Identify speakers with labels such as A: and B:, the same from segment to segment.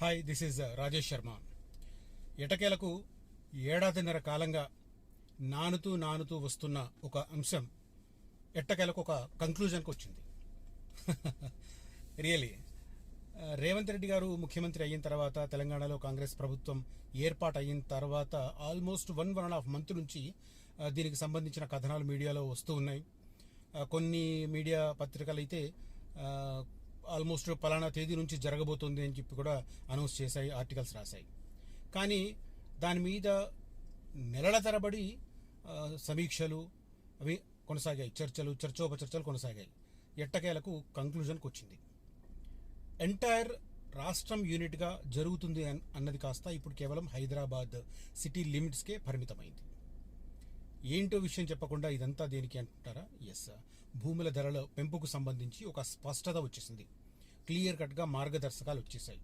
A: Hi, this is Rajesh Sharma. ఎటకేలకు ఏడాదిన్నర కాలంగా నానుతూ వస్తున్న ఒక అంశం ఎట్టకేలకు ఒక కంక్లూజన్కి వచ్చింది. రియలీ రేవంత్ రెడ్డి గారు ముఖ్యమంత్రి అయిన తర్వాత, తెలంగాణలో కాంగ్రెస్ ప్రభుత్వం ఏర్పాటు అయిన తర్వాత ఆల్మోస్ట్ 1.5 మంత్ నుంచి దీనికి సంబంధించిన కథనాలు మీడియాలో వస్తూ ఉన్నాయి. కొన్ని మీడియా పత్రికలు అయితే ఆల్మోస్ట్ పలానా తేదీ నుంచి జరగబోతుంది అని చెప్పి కూడా అనౌన్స్ చేశాయి, ఆర్టికల్స్ రాశాయి. కానీ దాని మీద నెలల తరబడి సమీక్షలు అవి కొనసాగాయి, చర్చోపచర్చలు కొనసాగాయి. ఎట్టకేలకు కంక్లూజన్కి వచ్చింది. ఎంటైర్ రాష్ట్రం యూనిట్గా జరుగుతుంది అన్నది కాస్త ఇప్పుడు కేవలం హైదరాబాద్ సిటీ లిమిట్స్కే పరిమితమైంది. ఏంటో విషయం చెప్పకుండా ఇదంతా దేనికి అంటారా? ఎస్, భూముల ధరల పెంపుకు సంబంధించి ఒక స్పష్టత వచ్చేసింది. క్లియర్ కట్గా మార్గదర్శకాలు వచ్చేసాయి.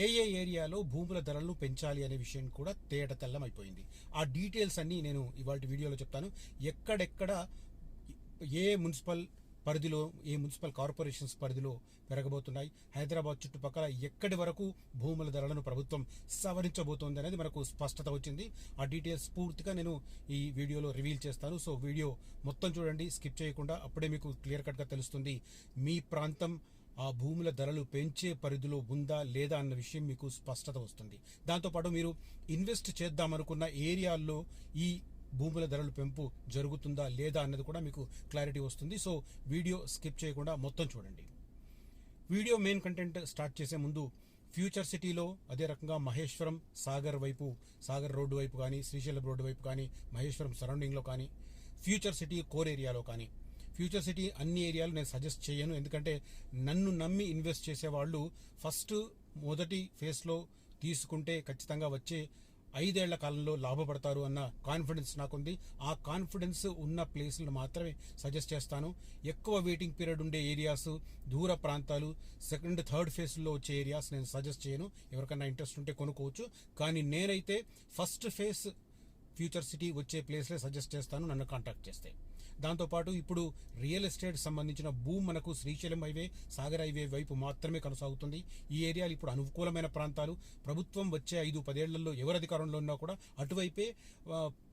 A: ఏ ఏరియాలో భూముల ధరలను పెంచాలి అనే విషయం కూడా తేటతెల్లం అయిపోయింది. ఆ డీటెయిల్స్ అన్నీ నేను ఇవాళ వీడియోలో చెప్తాను. ఎక్కడెక్కడ ఏ మున్సిపల్ పరిధిలో, ఏ మున్సిపల్ కార్పొరేషన్స్ పరిధిలో పెరగబోతున్నాయి, హైదరాబాద్ చుట్టుపక్కల ఎక్కడి వరకు భూముల ధరలను ప్రభుత్వం సవరించబోతోంది అనేది మనకు స్పష్టత వచ్చింది. ఆ డీటెయిల్స్ పూర్తిగా నేను ఈ వీడియోలో రివీల్ చేస్తాను. సో వీడియో మొత్తం చూడండి, స్కిప్ చేయకుండా. అప్పుడే మీకు క్లియర్ కట్గా తెలుస్తుంది మీ ప్రాంతం ఆ భూముల ధరలు పెంచే పరిధిలో ఉందా లేదా అన్న విషయం మీకు స్పష్టత వస్తుంది. దాంతోపాటు మీరు ఇన్వెస్ట్ చేద్దామనుకున్న ఏరియాల్లో ఈ భూముల ధరలు పెంపు జరుగుతుందా లేదా అన్నది కూడా మీకు క్లారిటీ వస్తుంది. సో వీడియో స్కిప్ చేయకుండా మొత్తం చూడండి. వీడియో మెయిన్ కంటెంట్ స్టార్ట్ చేసే ముందు ఫ్యూచర్ సిటీలో, అదే రకంగా మహేశ్వరం సాగర్ రోడ్డు వైపు కానీ, శ్రీశైలం రోడ్డు వైపు కానీ, మహేశ్వరం సరౌండింగ్లో కానీ, ఫ్యూచర్ సిటీ కోర్ ఏరియాలో కానీ, ఫ్యూచర్ సిటీ అన్ని ఏరియాలు నేను సజెస్ట్ చేయను. ఎందుకంటే నన్ను నమ్మి ఇన్వెస్ట్ చేసేవాళ్ళు మొదటి ఫేజ్లో తీసుకుంటే ఖచ్చితంగా వచ్చే 5 ఏళ్ల కాలంలో లాభపడతారు అన్న కాన్ఫిడెన్స్ నాకుంది. ఆ కాన్ఫిడెన్స్ ఉన్న ప్లేస్లను మాత్రమే సజెస్ట్ చేస్తాను. ఎక్కువ వెయిటింగ్ పీరియడ్ ఉండే ఏరియాస్, దూర ప్రాంతాలు, సెకండ్ థర్డ్ ఫేజ్లో వచ్చే ఏరియాస్ నేను సజెస్ట్ చేయను. ఎవరికైనా ఇంట్రెస్ట్ ఉంటే కొనుక్కోవచ్చు. కానీ నేనైతే ఫస్ట్ ఫేజ్ ఫ్యూచర్ సిటీ వచ్చే ప్లేస్లే సజెస్ట్ చేస్తాను నన్ను కాంటాక్ట్ చేస్తే. దాంతోపాటు ఇప్పుడు రియల్ ఎస్టేట్ సంబంధించిన భూమి మనకు శ్రీశైలం హైవే, సాగర్ హైవే వైపు మాత్రమే కొనసాగుతుంది. ఈ ఏరియాలు ఇప్పుడు అనుకూలమైన ప్రాంతాలు. ప్రభుత్వం వచ్చే 5-10 ఏళ్లలో ఎవరు అధికారంలో ఉన్నా కూడా అటువైపే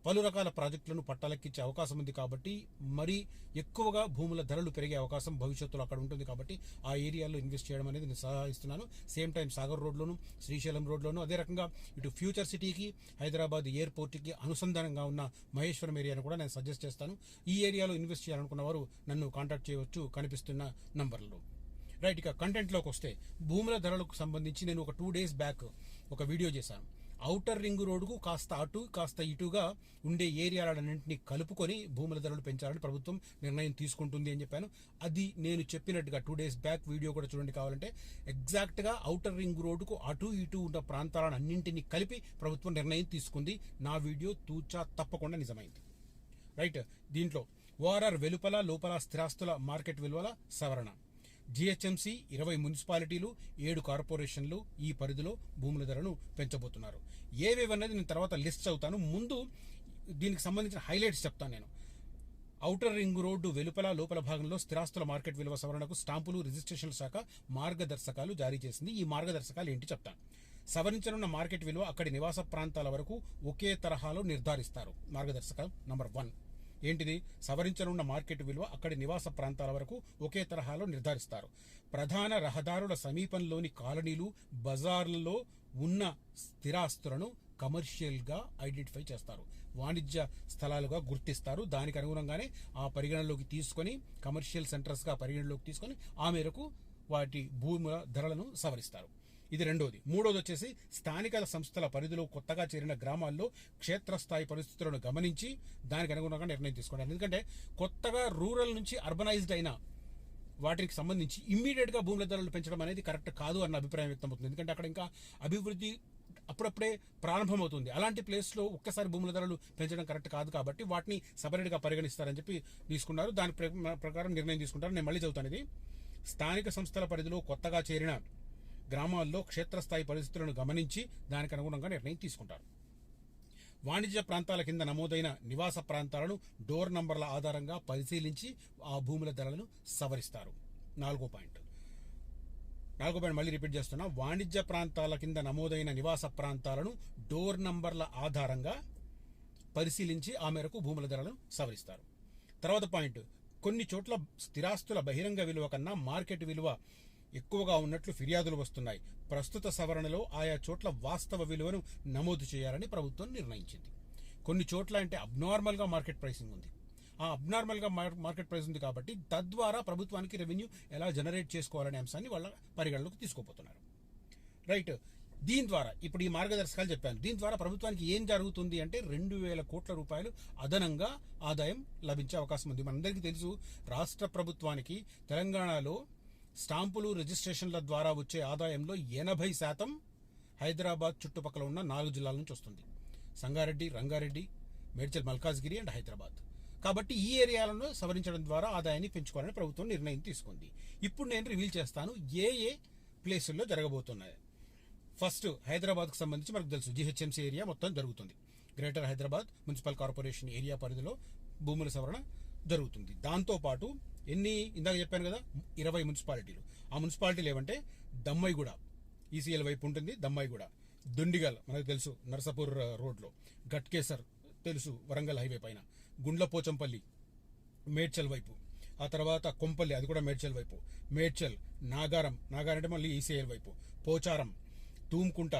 A: పలు రకాల ప్రాజెక్టులను పట్టాలెక్కించే అవకాశం ఉంది. కాబట్టి మరీ ఎక్కువగా భూముల ధరలు పెరిగే అవకాశం భవిష్యత్తులో అక్కడ ఉంటుంది. కాబట్టి ఆ ఏరియాలో ఇన్వెస్ట్ చేయడం అనేది నేను సలహా ఇస్తున్నాను. సేమ్ టైం సాగర్ రోడ్లోను, శ్రీశైలం రోడ్లోను, అదే రకంగా ఇటు ఫ్యూచర్ సిటీకి, హైదరాబాద్ ఎయిర్పోర్ట్కి అనుసంధానంగా ఉన్న మహేశ్వరం ఏరియాను కూడా నేను సజెస్ట్ చేస్తాను. ఈ ఏరియాలో ఇన్వెస్ట్ చేయాలనుకున్న వారు నన్ను కాంటాక్ట్ చేయవచ్చు కనిపిస్తున్న నంబర్లలో. రైట్, ఇక కంటెంట్లోకి వస్తే, భూముల ధరలకు సంబంధించి నేను ఒక 2 days బ్యాక్ ఒక వీడియో చేశాను. ఔటర్ రింగ్ రోడ్డుకు కాస్త అటు కాస్త ఇటుగా ఉండే ఏరియాలన్నింటినీ కలుపుకొని భూముల ధరలు పెంచాలని ప్రభుత్వం నిర్ణయం తీసుకుంటుంది అని చెప్పాను. అది నేను చెప్పినట్టుగా 2 days బ్యాక్ వీడియో కూడా చూడండి కావాలంటే. ఎగ్జాక్ట్గా ఔటర్ రింగ్ రోడ్డుకు అటు ఇటు ఉన్న ప్రాంతాలను అన్నింటినీ కలిపి ప్రభుత్వం నిర్ణయం తీసుకుంది. నా వీడియో తూచా తప్పకుండా నిజమైంది. రైట్, దీంట్లో ఓఆర్ఆర్ వెలుపల లోపల స్థిరాస్తుల మార్కెట్ విలువల సవరణ, జిహెచ్ఎంసీ 20 మున్సిపాలిటీలు, 7 కార్పొరేషన్లు ఈ పరిధిలో భూముల ధరను పెంచబోతున్నారు. ఏవేవన్నది నేను తర్వాత లిస్ట్ చదువుతాను. ముందు దీనికి సంబంధించిన హైలైట్స్ చెప్తాను నేను. ఔటర్ రింగ్ రోడ్డు వెలుపల లోపల భాగంలో స్థిరాస్తుల మార్కెట్ విలువ సవరణకు స్టాంపులు రిజిస్ట్రేషన్ల శాఖ మార్గదర్శకాలు జారీ చేసింది. ఈ మార్గదర్శకాలు ఏంటి చెప్తాను. సవరించనున్న మార్కెట్ విలువ అక్కడి నివాస ప్రాంతాల వరకు ఒకే తరహాలో నిర్ధారిస్తారు. మార్గదర్శకం నంబర్ 1 ఏంటిది? సవరించనున్న మార్కెట్ విలువ అక్కడి నివాస ప్రాంతాల వరకు ఒకే తరహాలో నిర్ధారిస్తారు. ప్రధాన రహదారుల సమీపంలోని కాలనీలు, బజార్లలో ఉన్న స్థిరాస్తులను కమర్షియల్ గా ఐడెంటిఫై చేస్తారు, వాణిజ్య స్థలాలుగా గుర్తిస్తారు. దానికి అనుగుణంగానే ఆ పరిగణలోకి తీసుకొని, కమర్షియల్ సెంటర్స్ గా పరిగణలోకి తీసుకొని ఆ మేరకు వాటి భూముల ధరలను సవరిస్తారు. ఇది రెండోది. మూడోది వచ్చేసి, స్థానిక సంస్థల పరిధిలో కొత్తగా చేరిన గ్రామాల్లో క్షేత్రస్థాయి పరిస్థితులను గమనించి దానికి అనుగుణంగా నిర్ణయం తీసుకోవడం. ఎందుకంటే కొత్తగా రూరల్ నుంచి అర్బనైజ్డ్ అయిన వాటికి సంబంధించి ఇమ్మీడియట్ గా భూముల ధరలు పెంచడం అనేది కరెక్ట్ కాదు అన్న అభిప్రాయం వ్యక్తమవుతుంది. ఎందుకంటే అక్కడ ఇంకా అభివృద్ధి అప్పుడప్పుడే ప్రారంభమవుతుంది. అలాంటి ప్లేస్ లో ఒక్కసారి భూముల ధరలు పెంచడం కరెక్ట్ కాదు. కాబట్టి వాటిని సపరేట్ గా పరిగణిస్తారని చెప్పి తీసుకున్నారు. దాని ప్రకారం నిర్ణయం తీసుకుంటారు. నేను మళ్ళీ చదువుతాను. ఇది స్థానిక సంస్థల పరిధిలో కొత్తగా చేరిన గ్రామాల్లో క్షేత్రస్థాయి పరిస్థితులను గమనించి దానికి అనుగుణంగా నిర్ణయం తీసుకుంటారు. వాణిజ్య ప్రాంతాల కింద నమోదైన నివాస ప్రాంతాలను డోర్ నంబర్ల ఆధారంగా పరిశీలించి ఆ భూముల ధరలను సవరిస్తారు. 4వ పాయింట్. 4వ పాయింట్ మళ్ళీ రిపీట్ చేస్తున్నా, వాణిజ్య ప్రాంతాల కింద నమోదైన నివాస ప్రాంతాలను డోర్ నంబర్ల ఆధారంగా పరిశీలించి ఆ మేరకు భూముల ధరలను సవరిస్తారు. తర్వాత పాయింట్, కొన్ని చోట్ల స్థిరాస్తుల బహిరంగ విలువ కన్నా మార్కెట్ విలువ ఎక్కువగా ఉన్నట్లు ఫిర్యాదులు వస్తున్నాయి. ప్రస్తుత సవరణలో ఆయా చోట్ల వాస్తవ విలువను నమోదు చేయాలని ప్రభుత్వం నిర్ణయించింది. కొన్ని చోట్ల అంటే అబ్నార్మల్గా మార్కెట్ ప్రైసింగ్ ఉంది. ఆ అబ్నార్మల్గా మార్కెట్ ప్రైస్ ఉంది కాబట్టి తద్వారా ప్రభుత్వానికి రెవెన్యూ ఎలా జనరేట్ చేసుకోవాలనే అంశాన్ని వాళ్ళ పరిగణలోకి తీసుకోబోతున్నారు. రైట్. దీని ద్వారా ఇప్పుడు ఈ మార్గదర్శకాలు చెప్పాను. దీని ద్వారా ప్రభుత్వానికి ఏం జరుగుతుంది అంటే 2,000 కోట్ల రూపాయలు అదనంగా ఆదాయం లభించే అవకాశం ఉంది. మనందరికీ తెలుసు, రాష్ట్ర ప్రభుత్వానికి తెలంగాణలో స్టాంపులు రిజిస్ట్రేషన్ల ద్వారా వచ్చే ఆదాయంలో 80% హైదరాబాద్ చుట్టుపక్కల ఉన్న 4 జిల్లాల నుంచి వస్తుంది. సంగారెడ్డి, రంగారెడ్డి, మేడ్చల్, మల్కాజ్గిరి అండ్ హైదరాబాద్. కాబట్టి ఈ ఏరియాలను సవరించడం ద్వారా ఆదాయాన్ని పెంచుకోవాలని ప్రభుత్వం నిర్ణయం తీసుకుంది. ఇప్పుడు నేను రివీల్ చేస్తాను ఏ ప్లేసుల్లో జరగబోతున్నాయి. ఫస్ట్ హైదరాబాద్కు సంబంధించి మనకు తెలుసు జీహెచ్ఎంసీ ఏరియా మొత్తం జరుగుతుంది. Greater Hyderabad municipal corporation area పరిధిలో భూముల సవరణ జరుగుతుంది. దాంతోపాటు ఇందాక చెప్పాను కదా 20 మున్సిపాలిటీలు. ఆ మున్సిపాలిటీలు ఏమంటే దమ్మాయిగూడ ఈసీఎల్ వైపు ఉంటుంది, దమ్మాయిగూడ, దుండిగల్ మనకు తెలుసు నర్సాపూర్ రోడ్లో, గట్కేసర్ తెలుసు వరంగల్ హైవే పైన, గుండ్లపోచంపల్లి మేడ్చల్ వైపు, ఆ తర్వాత కొంపల్లి అది కూడా మేడ్చల్ వైపు, మేడ్చల్, నాగారం అంటే మళ్ళీ ఈసీఎల్ వైపు, పోచారం, తూమ్కుంట,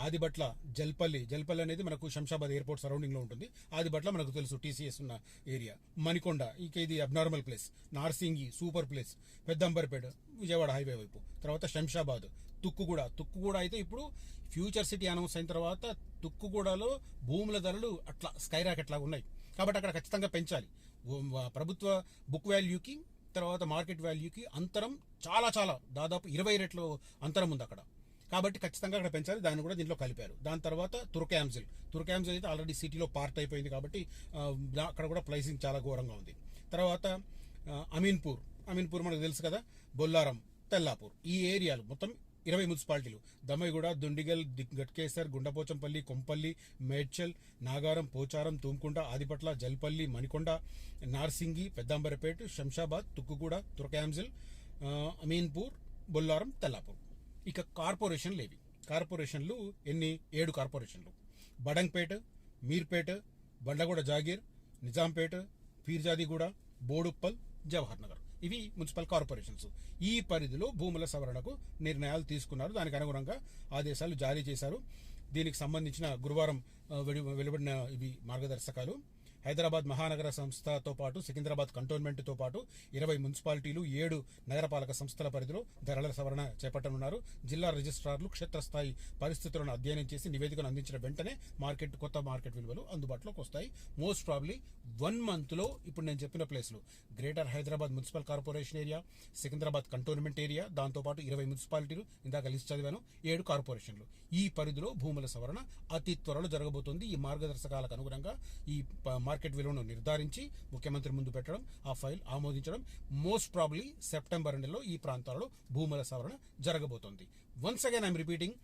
A: ఆదిబట్ల, జల్పల్లి అనేది మనకు శంషాబాద్ ఎయిర్పోర్ట్ సరౌండింగ్ లో ఉంటుంది. ఆదిబట్ల మనకు తెలుసు టీసీఎస్ ఉన్న ఏరియా, మణికొండ ఇక ఇది abnormal place, Narsingi super place, Peddamberpet Vijayawada highway వైపు, తర్వాత శంషాబాద్, తుక్కుగూడ అయితే ఇప్పుడు ఫ్యూచర్ సిటీ అనౌన్స్ అయిన తర్వాత తుక్కుగూడలో భూముల ధరలు అట్లా స్కైరాకెట్ లాగా ఉన్నాయి. కాబట్టి అక్కడ ఖచ్చితంగా పెంచాలి. ప్రభుత్వ బుక్ వాల్యూకి తర్వాత మార్కెట్ వాల్యూకి అంతరం చాలా దాదాపు 20 రెట్లు అంతరం ఉంది అక్కడ. కాబట్టి ఖచ్చితంగా అక్కడ పెంచాలి. దాన్ని కూడా దీంట్లో కలిపారు. దాని తర్వాత తుర్కాంజిల్ అయితే ఆల్రెడీ సిటీలో పార్ట్ అయిపోయింది కాబట్టి అక్కడ కూడా ప్రైసింగ్ చాలా ఘోరంగా ఉంది. తర్వాత అమీన్పూర్ మనకు తెలుసు కదా, బొల్లారం, తెల్లాపూర్, ఈ ఏరియాలు మొత్తం 20 మున్సిపాలిటీలు. దమ్మాయిగూడ, దుండిగల్, గట్కేసర్, గుండపోచంపల్లి, కొంపల్లి, మేడ్చల్, నాగారం, పోచారం, తూమ్కుంట, ఆదిపట్ల, జల్పల్లి, మణికొండ, నార్సింగి, పెద్దాంబరపేట, శంషాబాద్, తుక్కుగూడ, తుర్కాంజిల్, అమీన్పూర్, బొల్లారం, తెల్లాపూర్. ఇక కార్పొరేషన్లు 7 కార్పొరేషన్లు. బడంగ్పేట, మీర్పేట, బండగూడ జాగీర్, నిజాంపేట, పీర్జాదిగూడ, బోడుప్పల్, జవహర్ నగర్. ఇవి మున్సిపల్ కార్పొరేషన్స్. ఈ పరిధిలో భూముల సవరణకు నిర్ణయాలు తీసుకున్నారు. దానికి అనుగుణంగా ఆదేశాలు జారీ చేశారు. దీనికి సంబంధించిన గురువారం వెలువడిన ఇవి మార్గదర్శకాలు. హైదరాబాద్ మహానగర సంస్థతో పాటు సికింద్రాబాద్ కంటోన్మెంట్తో పాటు 20 మున్సిపాలిటీలు, 7 నగరపాలక సంస్థల పరిధిలో ధరల సవరణ చేపట్టనున్నారు. జిల్లా రిజిస్ట్రార్లు క్షేత్రస్థాయి పరిస్థితులను అధ్యయనం చేసి నివేదికను అందించిన వెంటనే కొత్త మార్కెట్ విలువలు అందుబాటులోకి వస్తాయి. మోస్ట్ ప్రాబ్లీ 1 మంత్లో ఇప్పుడు నేను చెప్పిన ప్లేస్లు greater Hyderabad municipal corporation area, Secunderabad cantonment area, దాంతోపాటు 20 మున్సిపాలిటీలు, ఇందాక లిస్ట్ చదివాను, 7 కార్పొరేషన్లు. ఈ పరిధిలో భూముల సవరణ అతి త్వరలో జరగబోతోంది. ఈ మార్గదర్శకాలకు అనుగుణంగా ఈ మార్కెట్ విలువను నిర్ధారించి ముఖ్యమంత్రి ముందు పెట్టడం, ఆ ఫైల్ ఆమోదించడం. మోస్ట్ ప్రాబ్లీ సెప్టెంబర్ నెలలో ఈ ప్రాంతాల్లో భూముల సవరణ జరగబోతోంది. Once again I'm repeating,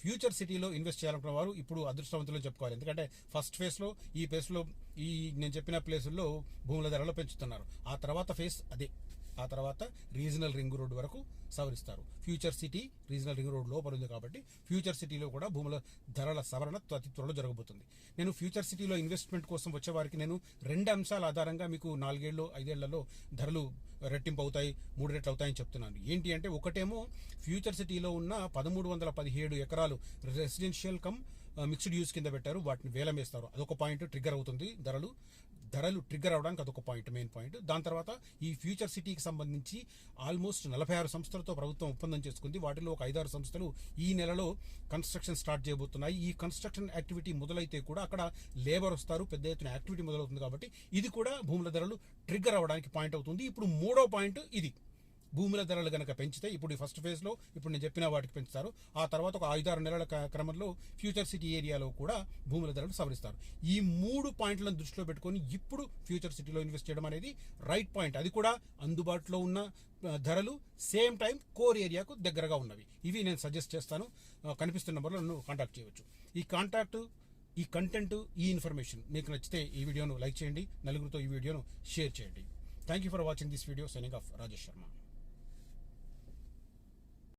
A: future సిటీలో ఇన్వెస్ట్ చేయాలనుకున్న వారు ఇప్పుడు అదృష్టవంతులు చెప్పుకోవాలి. ఎందుకంటే ఫస్ట్ ఫేజ్లో ఈ నేను చెప్పిన ప్లేసుల్లో భూముల ధరలు పెంచుతున్నారు. ఆ తర్వాత ఫేజ్ అదే. ఆ తర్వాత రీజనల్ రింగ్ రోడ్ వరకు సవరిస్తారు. Future city regional ring road లోపల ఉంది కాబట్టి ఫ్యూచర్ సిటీలో కూడా భూముల ధరల సవరణ అతి త్వరలో జరగబోతుంది. నేను ఫ్యూచర్ సిటీలో ఇన్వెస్ట్మెంట్ కోసం వచ్చే వారికి నేను 2 అంశాల ఆధారంగా మీకు 4-5 ఏళ్లలో ధరలు రెట్టింపు అవుతాయి, 3 రెట్లు అవుతాయని చెప్తున్నాను. ఏంటి అంటే, ఒకటేమో ఫ్యూచర్ సిటీలో ఉన్న 1317 ఎకరాలు రెసిడెన్షియల్ కమ్ మిక్స్డ్ యూజ్ కింద పెట్టారు. వాటిని వేలం వేస్తారు. అదొక పాయింట్ ట్రిగ్గర్ అవుతుంది. ధరలు ట్రిగ్గర్ అవడానికి అదొక పాయింట్, మెయిన్ పాయింట్. దాని తర్వాత ఈ ఫ్యూచర్ సిటీకి సంబంధించి ఆల్మోస్ట్ 46 సంస్థలతో ప్రభుత్వం ఒప్పందం చేసుకుంది. వాటిలో ఒక 5-6 సంస్థలు ఈ నెలలో కన్స్ట్రక్షన్ స్టార్ట్ చేయబోతున్నాయి. ఈ కన్స్ట్రక్షన్ యాక్టివిటీ మొదలైతే కూడా అక్కడ లేబర్ వస్తారు, పెద్ద ఎత్తున యాక్టివిటీ మొదలవుతుంది. కాబట్టి ఇది కూడా భూముల ధరలు ట్రిగ్గర్ అవ్వడానికి పాయింట్ అవుతుంది. ఇప్పుడు 3వ పాయింట్ ఇది. భూముల ధరలు కనుక పెంచితే, ఇప్పుడు ఈ ఫస్ట్ ఫేజ్లో ఇప్పుడు నేను చెప్పిన వాటికి పెంచుతారు. ఆ తర్వాత ఒక 5-6 నెలల క్రమంలో ఫ్యూచర్ సిటీ ఏరియాలో కూడా భూముల ధరలు సవరిస్తారు. ఈ 3 పాయింట్లను దృష్టిలో పెట్టుకొని ఇప్పుడు ఫ్యూచర్ సిటీలో ఇన్వెస్ట్ చేయడం అనేది రైట్ పాయింట్. అది కూడా అందుబాటులో ఉన్న ధరలు, సేమ్ టైం కోర్ ఏరియాకు దగ్గరగా ఉన్నవి. ఇవి నేను సజెస్ట్ చేస్తాను. కనిపిస్తున్న నెంబర్లో నన్ను కాంటాక్ట్ చేయవచ్చు. ఈ కంటెంట్, ఈ ఇన్ఫర్మేషన్ మీకు నచ్చితే ఈ వీడియోను లైక్ చేయండి, నలుగురితో ఈ వీడియోను షేర్ చేయండి. Thank you for watching this video. Signing off Rajesh Sharma.